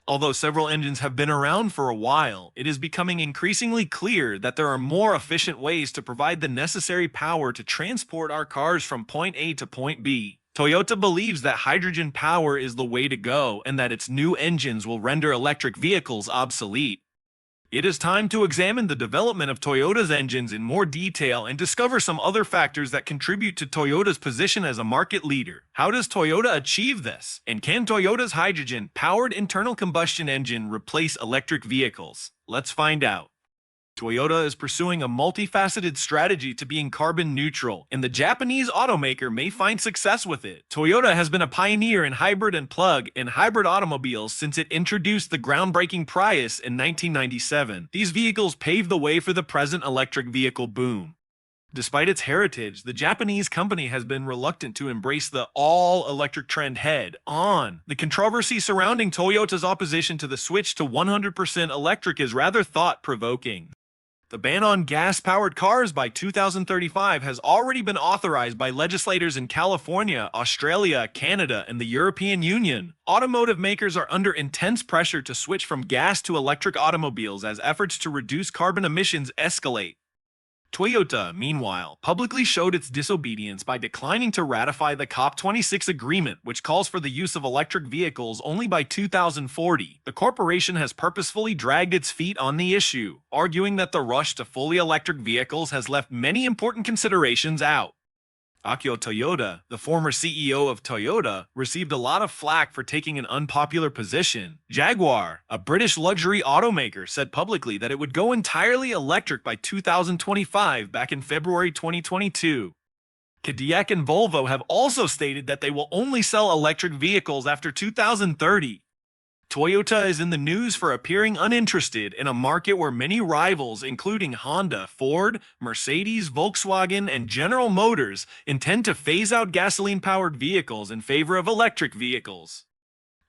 Although several engines have been around for a while, it is becoming increasingly clear that there are more efficient ways to provide the necessary power to transport our cars from point A to point B. Toyota believes that hydrogen power is the way to go and that its new engines will render electric vehicles obsolete. It is time to examine the development of Toyota's engines in more detail and discover some other factors that contribute to Toyota's position as a market leader. How does Toyota achieve this? And can Toyota's hydrogen-powered internal combustion engine replace electric vehicles? Let's find out. Toyota is pursuing a multifaceted strategy to being carbon neutral, and the Japanese automaker may find success with it. Toyota has been a pioneer in hybrid and plug-in hybrid automobiles since it introduced the groundbreaking Prius in 1997. These vehicles paved the way for the present electric vehicle boom. Despite its heritage, the Japanese company has been reluctant to embrace the all-electric trend head-on. The controversy surrounding Toyota's opposition to the switch to 100% electric is rather thought-provoking. The ban on gas-powered cars by 2035 has already been authorized by legislators in California, Australia, Canada, and the European Union. Automotive makers are under intense pressure to switch from gas to electric automobiles as efforts to reduce carbon emissions escalate. Toyota, meanwhile, publicly showed its disobedience by declining to ratify the COP26 agreement, which calls for the use of electric vehicles only by 2040. The corporation has purposefully dragged its feet on the issue, arguing that the rush to fully electric vehicles has left many important considerations out. Akio Toyoda, the former CEO of Toyota, received a lot of flack for taking an unpopular position. Jaguar, a British luxury automaker, said publicly that it would go entirely electric by 2025 back in February 2022. Cadillac and Volvo have also stated that they will only sell electric vehicles after 2030. Toyota is in the news for appearing uninterested in a market where many rivals, including Honda, Ford, Mercedes, Volkswagen, and General Motors, intend to phase out gasoline-powered vehicles in favor of electric vehicles.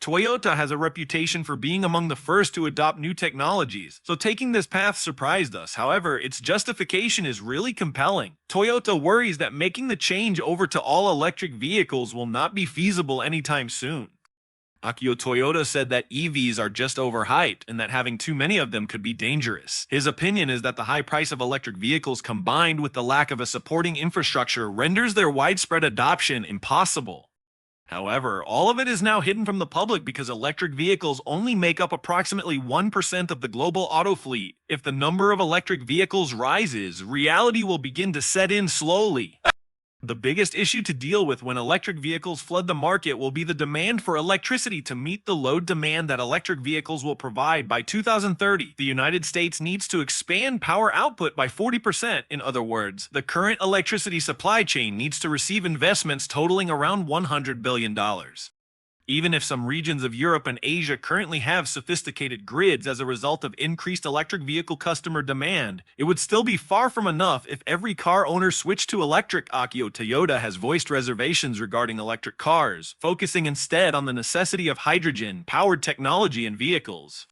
Toyota has a reputation for being among the first to adopt new technologies, so taking this path surprised us. However, its justification is really compelling. Toyota worries that making the change over to all-electric vehicles will not be feasible anytime soon. Akio Toyoda said that EVs are just overhyped and that having too many of them could be dangerous. His opinion is that the high price of electric vehicles combined with the lack of a supporting infrastructure renders their widespread adoption impossible. However, all of it is now hidden from the public because electric vehicles only make up approximately 1% of the global auto fleet. If the number of electric vehicles rises, reality will begin to set in slowly. The biggest issue to deal with when electric vehicles flood the market will be the demand for electricity to meet the load demand that electric vehicles will provide by 2030. The United States needs to expand power output by 40%. In other words, the current electricity supply chain needs to receive investments totaling around $100 billion. Even if some regions of Europe and Asia currently have sophisticated grids as a result of increased electric vehicle customer demand, it would still be far from enough if every car owner switched to electric. Akio Toyoda has voiced reservations regarding electric cars, focusing instead on the necessity of hydrogen-powered technology in vehicles.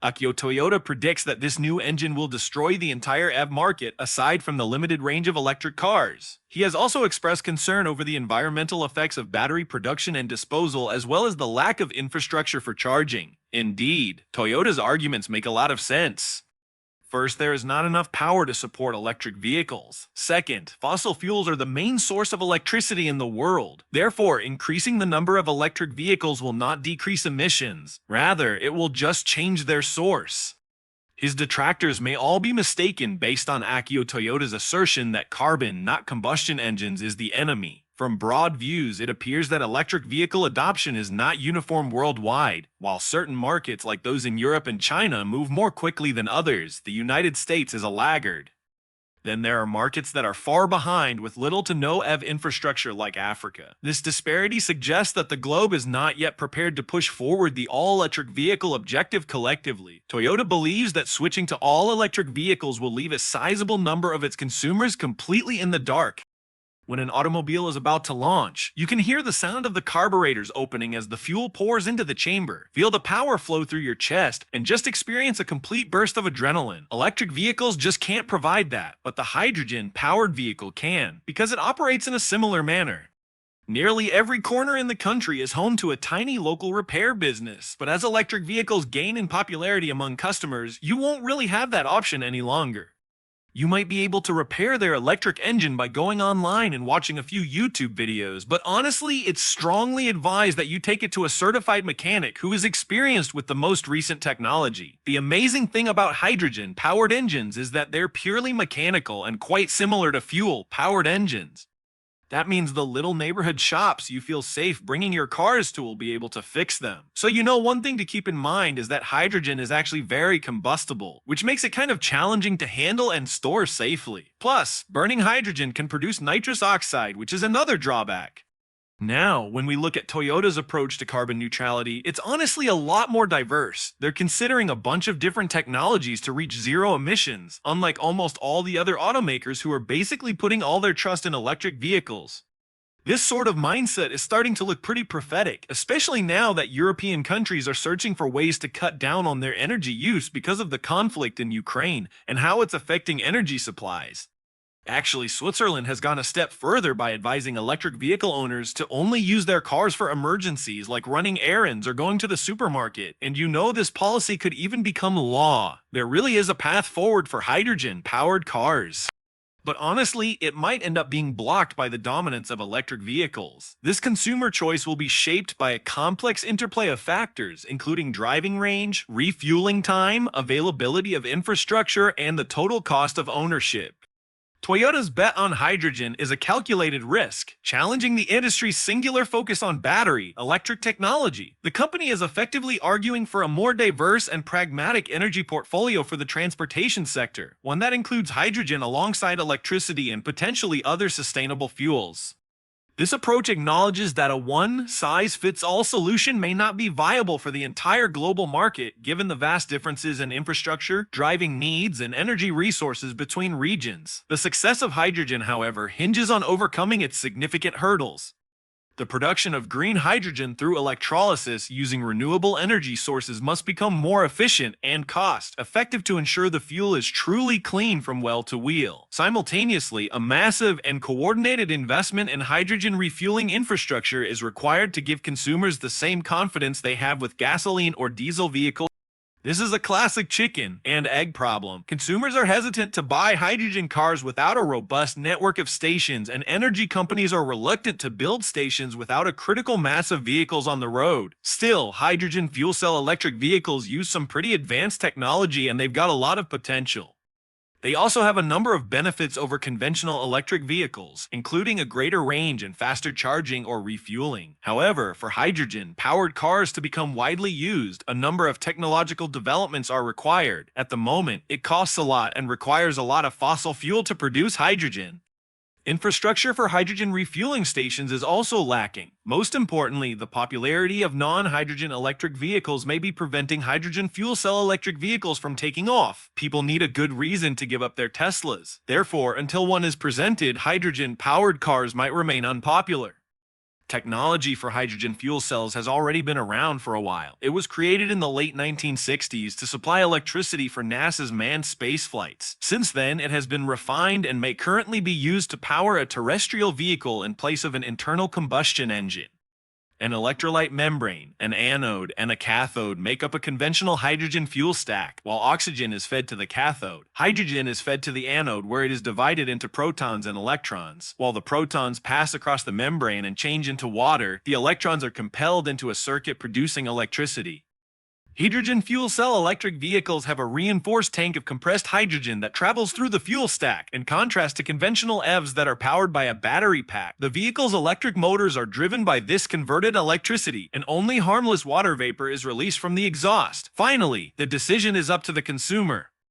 Akio Toyoda predicts that this new engine will destroy the entire EV market aside from the limited range of electric cars. He has also expressed concern over the environmental effects of battery production and disposal as well as the lack of infrastructure for charging. Indeed, Toyota's arguments make a lot of sense. First, there is not enough power to support electric vehicles. Second, fossil fuels are the main source of electricity in the world. Therefore, increasing the number of electric vehicles will not decrease emissions. Rather, it will just change their source. His detractors may all be mistaken based on Akio Toyoda's assertion that carbon, not combustion engines, is the enemy. From broad views, it appears that electric vehicle adoption is not uniform worldwide. While certain markets like those in Europe and China move more quickly than others, the United States is a laggard. Then there are markets that are far behind with little to no EV infrastructure like Africa. This disparity suggests that the globe is not yet prepared to push forward the all-electric vehicle objective collectively. Toyota believes that switching to all-electric vehicles will leave a sizable number of its consumers completely in the dark. When an automobile is about to launch, you can hear the sound of the carburetors opening as the fuel pours into the chamber, feel the power flow through your chest, and just experience a complete burst of adrenaline. Electric vehicles just can't provide that, but the hydrogen-powered vehicle can, because it operates in a similar manner. Nearly every corner in the country is home to a tiny local repair business, but as electric vehicles gain in popularity among customers, you won't really have that option any longer. You might be able to repair their electric engine by going online and watching a few YouTube videos, but honestly, it's strongly advised that you take it to a certified mechanic who is experienced with the most recent technology. The amazing thing about hydrogen-powered engines is that they're purely mechanical and quite similar to fuel-powered engines. That means the little neighborhood shops you feel safe bringing your cars to will be able to fix them. So one thing to keep in mind is that hydrogen is actually very combustible, which makes it kind of challenging to handle and store safely. Plus, burning hydrogen can produce nitrous oxide, which is another drawback. Now, when we look at Toyota's approach to carbon neutrality, it's honestly a lot more diverse. They're considering a bunch of different technologies to reach zero emissions, unlike almost all the other automakers who are basically putting all their trust in electric vehicles. This sort of mindset is starting to look pretty prophetic, especially now that European countries are searching for ways to cut down on their energy use because of the conflict in Ukraine and how it's affecting energy supplies. Actually, Switzerland has gone a step further by advising electric vehicle owners to only use their cars for emergencies like running errands or going to the supermarket, and this policy could even become law. There really is a path forward for hydrogen-powered cars. But honestly, it might end up being blocked by the dominance of electric vehicles. This consumer choice will be shaped by a complex interplay of factors, including driving range, refueling time, availability of infrastructure, and the total cost of ownership. Toyota's bet on hydrogen is a calculated risk, challenging the industry's singular focus on battery electric technology. The company is effectively arguing for a more diverse and pragmatic energy portfolio for the transportation sector, one that includes hydrogen alongside electricity and potentially other sustainable fuels. This approach acknowledges that a one-size-fits-all solution may not be viable for the entire global market, given the vast differences in infrastructure, driving needs, and energy resources between regions. The success of hydrogen, however, hinges on overcoming its significant hurdles. The production of green hydrogen through electrolysis using renewable energy sources must become more efficient and cost-effective to ensure the fuel is truly clean from well to wheel. Simultaneously, a massive and coordinated investment in hydrogen refueling infrastructure is required to give consumers the same confidence they have with gasoline or diesel vehicles. This is a classic chicken and egg problem. Consumers are hesitant to buy hydrogen cars without a robust network of stations, and energy companies are reluctant to build stations without a critical mass of vehicles on the road. Still, hydrogen fuel cell electric vehicles use some pretty advanced technology, and they've got a lot of potential. They also have a number of benefits over conventional electric vehicles, including a greater range and faster charging or refueling. However, for hydrogen-powered cars to become widely used, a number of technological developments are required. At the moment, it costs a lot and requires a lot of fossil fuel to produce hydrogen. Infrastructure for hydrogen refueling stations is also lacking. Most importantly, the popularity of non-hydrogen electric vehicles may be preventing hydrogen fuel cell electric vehicles from taking off. People need a good reason to give up their Teslas. Therefore, until one is presented, hydrogen-powered cars might remain unpopular. Technology for hydrogen fuel cells has already been around for a while. It was created in the late 1960s to supply electricity for NASA's manned space flights. Since then, it has been refined and may currently be used to power a terrestrial vehicle in place of an internal combustion engine. An electrolyte membrane, an anode, and a cathode make up a conventional hydrogen fuel stack. While oxygen is fed to the cathode, hydrogen is fed to the anode, where it is divided into protons and electrons. While the protons pass across the membrane and change into water, the electrons are compelled into a circuit producing electricity. Hydrogen fuel cell electric vehicles have a reinforced tank of compressed hydrogen that travels through the fuel stack, in contrast to conventional EVs that are powered by a battery pack. The vehicle's electric motors are driven by this converted electricity, and only harmless water vapor is released from the exhaust. Finally, the decision is up to the consumer.